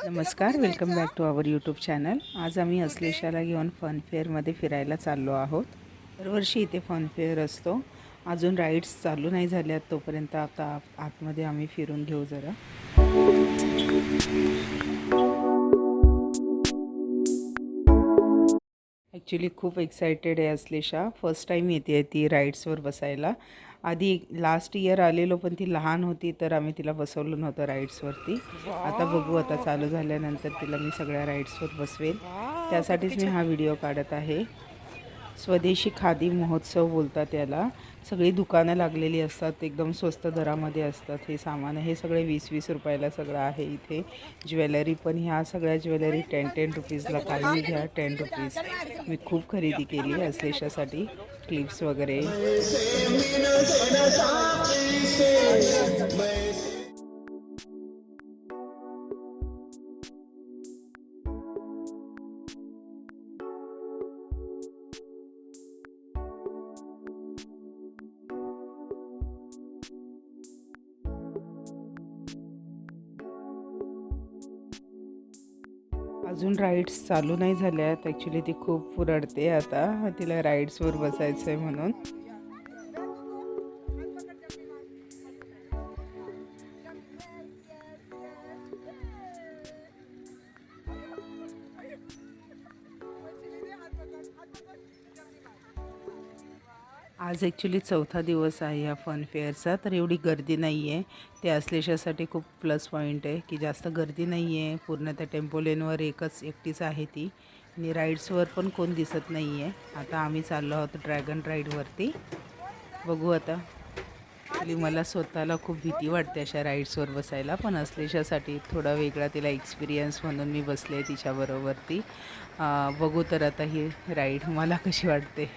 नमस्कार, welcome back to our YouTube channel. आज आम्ही असलेशाला घेऊन फनफेअरमध्ये फिरायला चाललो आहोत। दरवर्षी इथे फनफेअर असतो। अजून राईड्स चालू नाही झाल्यात, तोपर्यंत आता आतमध्ये आम्ही फिरून घेऊ जरा। ॲक्च्युली खूप एक्सायटेड आहे असलेशा। फर्स्ट टाईम येते ती राईड्सवर बसायला। आधी लास्ट इयर आलेलो, पण ती लहान होती तर आम्ही तिला बसवलं नव्हतं राईड्सवरती। आता बघू, आता चालू झाल्यानंतर तिला मी सगळ्या राईड्सवर बसवेल। त्यासाठीच मी हा व्हिडिओ काढत आहे। स्वदेशी खादी महोत्सव बोलतात याला। सगळी दुकानं लागलेली असतात, एकदम स्वस्त दरामध्ये असतात हे सामान। हे सगळे 20-20 रुपयाला सगळं आहे इथे। ज्वेलरी पण, ह्या सगळ्या ज्वेलरी 10-10 रुपीजला, काही घ्या 10 रुपीज। मी खूप खरेदी केली असलेशासाठी, क्लिप्स वगैरे। अजून राईड्स चालू नाही झाल्यात। ॲक्च्युली ती खूप रडते आता, तिला राईड्सवर बसायचं आहे म्हणून। आज ॲक्च्युली चौथा दिवस आहे या फनफेअरचा, तर एवढी गर्दी नाही आहे। ते असलेशासाठी खूप प्लस पॉईंट आहे की जास्त गर्दी नाही आहे। पूर्ण त्या टेम्पो लेनवर एकटीच आहे ती, आणि राईड्सवर पण कोण दिसत नाही आहे। आता आम्ही चाललो आहोत ड्रॅगन राईडवरती। बघू आता। ॲक्च्युली मला स्वतःला खूप भीती वाटते अशा राईड्सवर बसायला, पण असलेशासाठी थोडा वेगळा तिला एक्सपिरियन्स म्हणून मी बसले आहे तिच्याबरोबरती। बघू तर आता ही राईड मला कशी वाटते।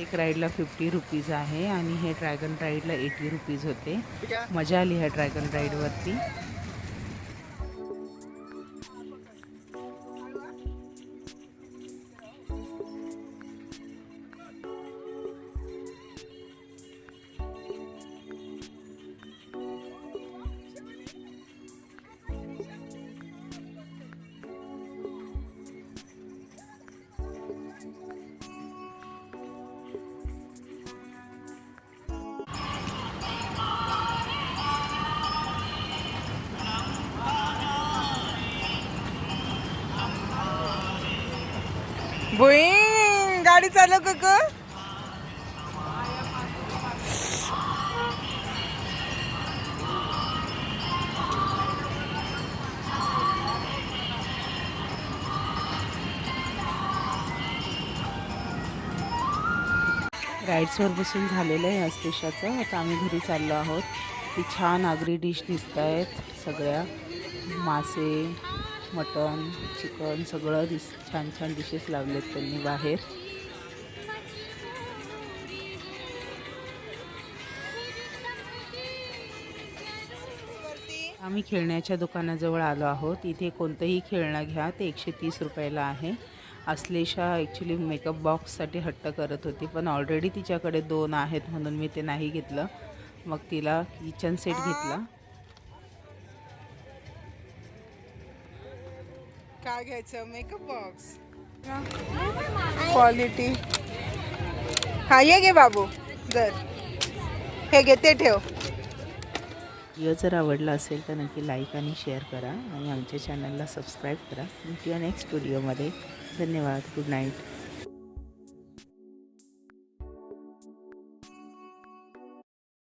एक राईडला 50 रुपीज आहे, आणि हे ड्रॅगन राईडला 80 रुपीज होते। मजा आली ह्या ड्रॅगन राईडवरती। बोईंग गाडी चालव का राईड्सवर बसून झालेलं आहे असलेशाचं। आता आम्ही घरी चाललो आहोत। ती छान आगरी डिश दिसत आहेत सगळ्या, मासे, मटण, चिकन, सगळं छान छान डिशेस लावलेत त्यांनी बाहेर। आम्ही खेळण्याच्या दुकानाजवळ आलो आहोत। इथे कोणतंही खेळणं घ्या ते 130 रुपयाला आहे। असलेशा ॲक्च्युली मेकअप बॉक्ससाठी हट्ट करत होती, पण ऑलरेडी तिच्याकडे 2 आहेत म्हणून मी ते नाही घेतलं। मग तिला किचन सेट घेतला। काय घ्यायचं? Makeup box, quality. हा ये घे बाबू, जर हे घे ते ठेव। व्हिडिओ जर आवडला असेल तर नक्की लाईक आणि शेअर करा, आणि आमच्या चॅनलला सबस्क्राईब करा। भेटूया नेक्स्ट व्हिडिओमध्ये। धन्यवाद। Good night.